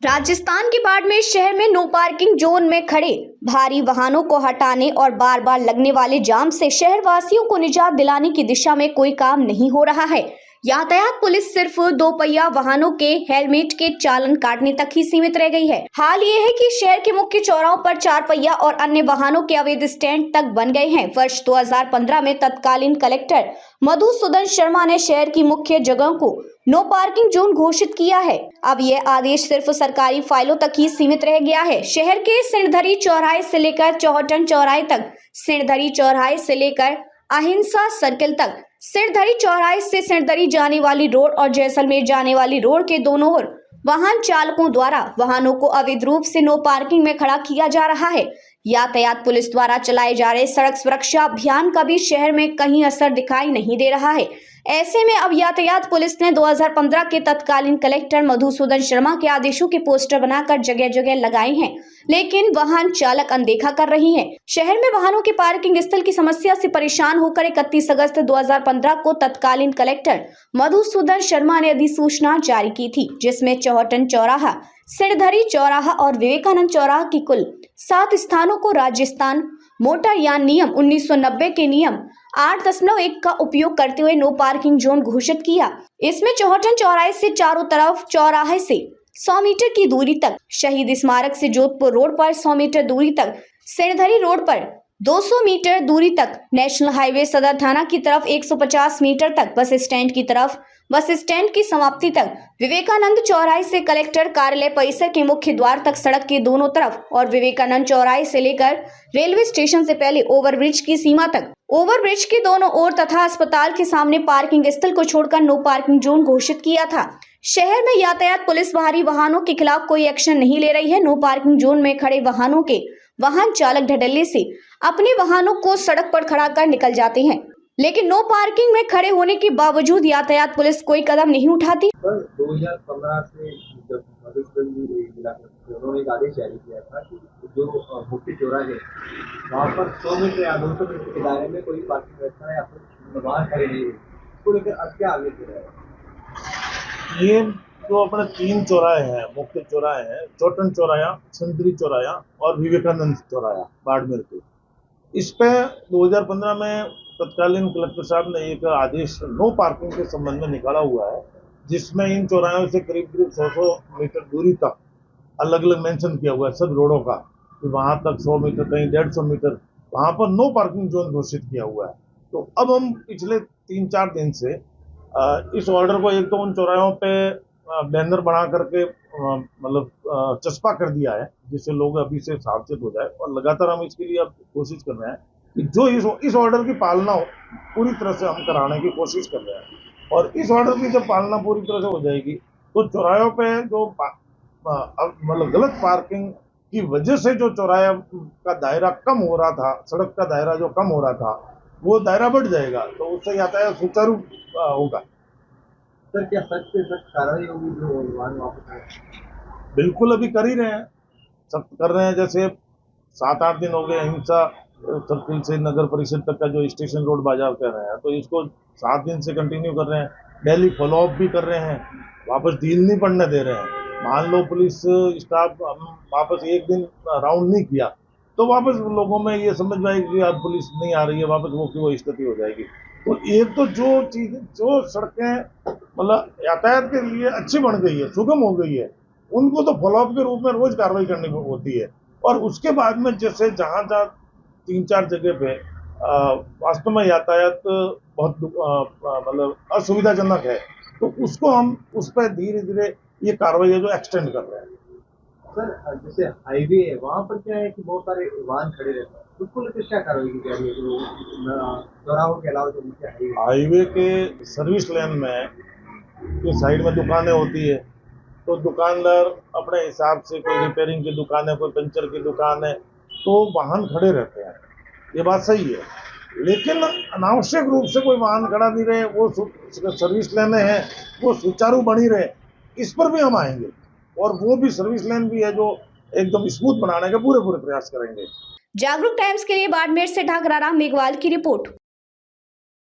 राजस्थान के बाड़मेर शहर में नो पार्किंग जोन में खड़े भारी वाहनों को हटाने और बार बार लगने वाले जाम से शहर वासियों को निजात दिलाने की दिशा में कोई काम नहीं हो रहा है। यातायात पुलिस सिर्फ दो पहिया वाहनों के हेलमेट के चालान काटने तक ही सीमित रह गई है। हाल ये है कि शहर के मुख्य चौराहों पर चार पहिया और अन्य वाहनों के अवैध स्टैंड तक बन गए हैं। वर्ष 2015 में तत्कालीन कलेक्टर मधुसूदन शर्मा ने शहर की मुख्य जगहों को नो पार्किंग जोन घोषित किया है। अब यह आदेश सिर्फ सरकारी फाइलों तक ही सीमित रह गया है। शहर के सिणधरी चौराहे से लेकर चौहटन चौराहे तक, सिणधरी चौराहे से लेकर अहिंसा सर्किल तक, सिणधरी चौराहे से सिणधरी जाने वाली रोड और जैसलमेर जाने वाली रोड के दोनों ओर वाहन चालकों द्वारा वाहनों को अवैध रूप से नो पार्किंग में खड़ा किया जा रहा है। यातायात पुलिस द्वारा चलाए जा रहे सड़क सुरक्षा अभियान का भी शहर में कहीं असर दिखाई नहीं दे रहा है। ऐसे में अब यातायात पुलिस ने 2015 के तत्कालीन कलेक्टर मधुसूदन शर्मा के आदेशों के पोस्टर बनाकर जगह जगह लगाए हैं, लेकिन वाहन चालक अनदेखा कर रही हैं। शहर में वाहनों के पार्किंग स्थल की समस्या से परेशान होकर 31 अगस्त 2015 को तत्कालीन कलेक्टर मधुसूदन शर्मा ने अधिसूचना जारी की थी, जिसमें चौहटन चौराहा, सिणधरी चौराहा और विवेकानंद चौराहा की कुल 7 स्थानों को राजस्थान मोटर यान नियम 1990 के नियम 8.1 का उपयोग करते हुए नो पार्किंग जोन घोषित किया। इसमें चौहटन चौराहे से चारों तरफ, चौराहे से 100 मीटर की दूरी तक, शहीद स्मारक से जोधपुर रोड पर 100 मीटर दूरी तक, सिणधरी रोड पर 200 मीटर दूरी तक, नेशनल हाईवे सदर थाना की तरफ 150 मीटर तक, बस स्टैंड की तरफ, बस स्टैंड की समाप्ति तक, विवेकानंद चौराहे से कलेक्टर कार्यालय परिसर के मुख्य द्वार तक सड़क के दोनों तरफ और विवेकानंद चौराहे से लेकर रेलवे स्टेशन से पहले ओवरब्रिज की सीमा तक, ओवरब्रिज के दोनों ओर तथा अस्पताल के सामने पार्किंग स्थल को छोड़कर नो पार्किंग जोन घोषित किया था। शहर में यातायात पुलिस भारी वाहनों के खिलाफ कोई एक्शन नहीं ले रही है। नो पार्किंग जोन में खड़े वाहनों के वाहन चालक ढडल्ले से अपने वाहनों को सड़क पर खड़ा कर निकल जाते हैं, लेकिन नो पार्किंग में खड़े होने के बावजूद यातायात पुलिस कोई कदम नहीं उठाती। 2015 से जब मधुसूदन जी जिला कलेक्टर उन्होंने एक आदेश जारी किया था कि जो मुख्य चौराहे वहाँ पर 100 मीटर या 200 मीटर के दायरे में कोई पार्किंग व्यवस्था या फिर वाहन खड़े नहीं है, इसको लेकर अब क्या आगे बढ़ रहा है? ये जो अपने 3 चौराहे हैं, मुख्य चौराहे हैं, चौहटन चौराहा, सिणधरी चौराहा और विवेकानंद चौराहा बाड़मेर के, इस पे 2015 में तत्कालीन कलेक्टर साहब ने एक आदेश नो पार्किंग के संबंध में निकाला हुआ है, जिसमें इन चौराहों से करीब 100 मीटर दूरी तक अलग अलग मेंशन किया हुआ है सब रोडों का, कि वहां तक 100 मीटर, कहीं 150 मीटर, वहां पर नो पार्किंग जोन घोषित किया हुआ है। तो अब हम पिछले 3-4 दिन से इस ऑर्डर को, एक तो उन चौराहों पे बैनर बना करके मतलब चस्पा कर दिया है, जिससे लोग अभी से सावचेत हो जाए, और लगातार हम इसके लिए अब कोशिश कर रहे हैं कि जो इस ऑर्डर की पालना हो पूरी तरह से हम कराने की कोशिश कर रहे हैं। और इस ऑर्डर की जब पालना पूरी तरह से हो जाएगी तो चौराहों पे जो मतलब गलत पार्किंग की वजह से जो चौराहे का दायरा कम हो रहा था, सड़क का दायरा जो कम हो रहा था, वो दायरा बढ़ जाएगा, तो उससे यातायात सुचारू होगा। सर, क्या सख्त से सख्त कार्रवाई होगी जो वाहन वापस आए? बिल्कुल, अभी कर ही रहे हैं, सख्त कर रहे हैं। जैसे 7-8 दिन हो गए अहिंसा सर्किल से नगर परिषद तक का जो स्टेशन रोड बाजार कर रहे हैं, तो इसको 7 दिन से कंटिन्यू कर रहे हैं। डेली फॉलोअप भी कर रहे हैं, वापस ढील नहीं पड़ने दे रहे हैं। मान लो पुलिस स्टाफ वापस एक दिन राउंड नहीं किया तो वापस लोगों में ये समझ में आएगी कि अब पुलिस नहीं आ रही है, वापस वो की वो स्थिति हो जाएगी। तो एक तो जो सड़कें मतलब यातायात के लिए अच्छी बन गई है, सुगम हो गई है, उनको तो फॉलोअप के रूप में रोज कार्रवाई करनी होती है। और उसके बाद में जैसे जहाँ 3-4 जगह पे वास्तव में यातायात बहुत मतलब असुविधाजनक है, तो उसको हम उस पर धीरे धीरे ये कार्रवाई है जो एक्सटेंड कर रहे हैं। सर, जैसे हाईवे है वहाँ पर क्या है कि बहुत सारे वाहन खड़े रहते हैं, उसको लेकर क्या कार्रवाई की जा रही है चौराहों के अलावा जो मुख्य हाईवे के सर्विस लेन में जो साइड में दुकानें होती है, तो दुकानदार अपने हिसाब से, कोई रिपेयरिंग की दुकान है, कोई पंचर की दुकान है, तो वाहन खड़े रहते हैं, ये बात सही है। लेकिन अनावश्यक रूप से कोई वाहन खड़ा नहीं रहे, वो सर्विस लेने हैं वो सुचारू बनी रहे, इस पर भी हम आएंगे, और वो भी सर्विस लेन भी है जो एकदम स्मूथ बनाने के पूरे प्रयास करेंगे। जागरूक टाइम्स के लिए बाड़मेर से ढाकराराम मेघवाल की रिपोर्ट।